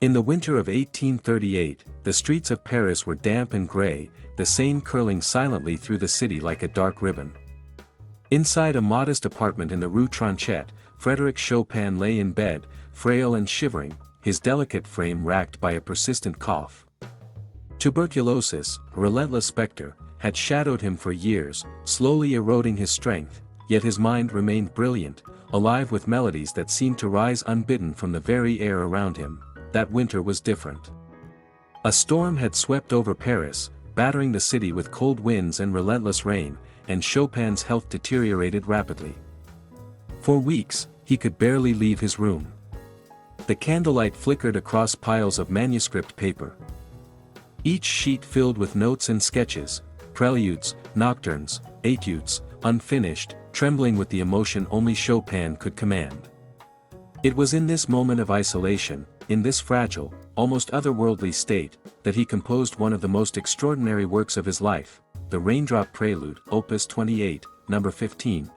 In the winter of 1838, the streets of Paris were damp and grey, the Seine curling silently through the city like a dark ribbon. Inside a modest apartment in the Rue Tronchet, Frédéric Chopin lay in bed, frail and shivering, his delicate frame racked by a persistent cough. Tuberculosis, a relentless specter, had shadowed him for years, slowly eroding his strength, yet his mind remained brilliant, alive with melodies that seemed to rise unbidden from the very air around him. That winter was different. A storm had swept over Paris, battering the city with cold winds and relentless rain, and Chopin's health deteriorated rapidly. For weeks, he could barely leave his room. The candlelight flickered across piles of manuscript paper. Each sheet filled with notes and sketches, preludes, nocturnes, etudes, unfinished, trembling with the emotion only Chopin could command. It was in this moment of isolation, in this fragile, almost otherworldly state, that he composed one of the most extraordinary works of his life, the Raindrop Prelude, Opus 28, number 15.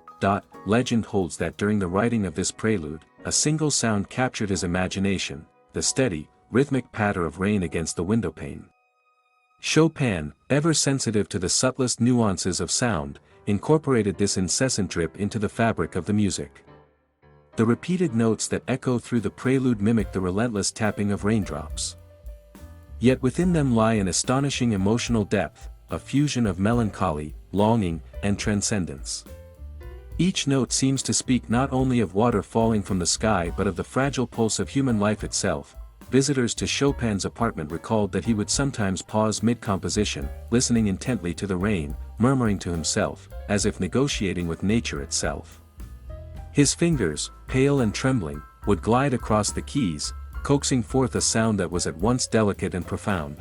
Legend holds that during the writing of this prelude, a single sound captured his imagination, the steady, rhythmic patter of rain against the windowpane. Chopin, ever sensitive to the subtlest nuances of sound, incorporated this incessant drip into the fabric of the music. The repeated notes that echo through the prelude mimic the relentless tapping of raindrops. Yet within them lie an astonishing emotional depth, a fusion of melancholy, longing, and transcendence. Each note seems to speak not only of water falling from the sky but of the fragile pulse of human life itself. Visitors to Chopin's apartment recalled that he would sometimes pause mid-composition, listening intently to the rain, murmuring to himself, as if negotiating with nature itself. His fingers, pale and trembling, would glide across the keys, coaxing forth a sound that was at once delicate and profound.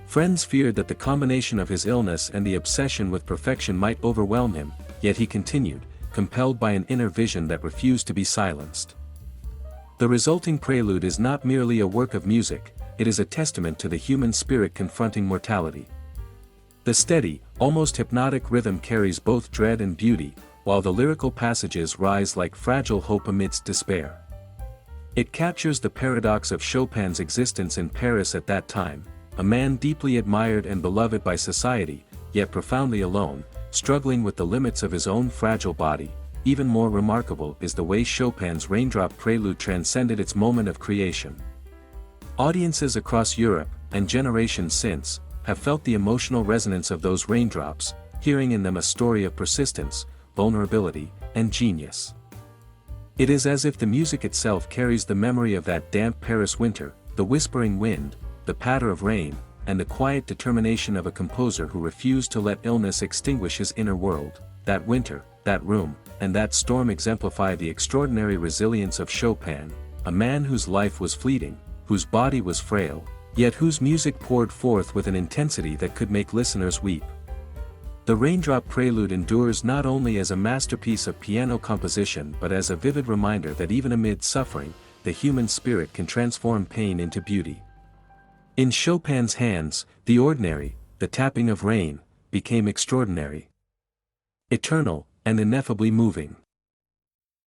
Friends feared that the combination of his illness and the obsession with perfection might overwhelm him, yet he continued, compelled by an inner vision that refused to be silenced. The resulting prelude is not merely a work of music, it is a testament to the human spirit confronting mortality. The steady, almost hypnotic rhythm carries both dread and beauty, while the lyrical passages rise like fragile hope amidst despair. It captures the paradox of Chopin's existence in Paris at that time, a man deeply admired and beloved by society, yet profoundly alone, struggling with the limits of his own fragile body. Even more remarkable is the way Chopin's Raindrop Prelude transcended its moment of creation. Audiences across Europe, and generations since, have felt the emotional resonance of those raindrops, hearing in them a story of persistence, vulnerability, and genius. It is as if the music itself carries the memory of that damp Paris winter, the whispering wind, the patter of rain, and the quiet determination of a composer who refused to let illness extinguish his inner world. That winter, that room, and that storm exemplify the extraordinary resilience of Chopin, a man whose life was fleeting, whose body was frail, yet whose music poured forth with an intensity that could make listeners weep. The Raindrop Prelude endures not only as a masterpiece of piano composition but as a vivid reminder that even amid suffering, the human spirit can transform pain into beauty. In Chopin's hands, the ordinary, the tapping of rain, became extraordinary, eternal, and ineffably moving.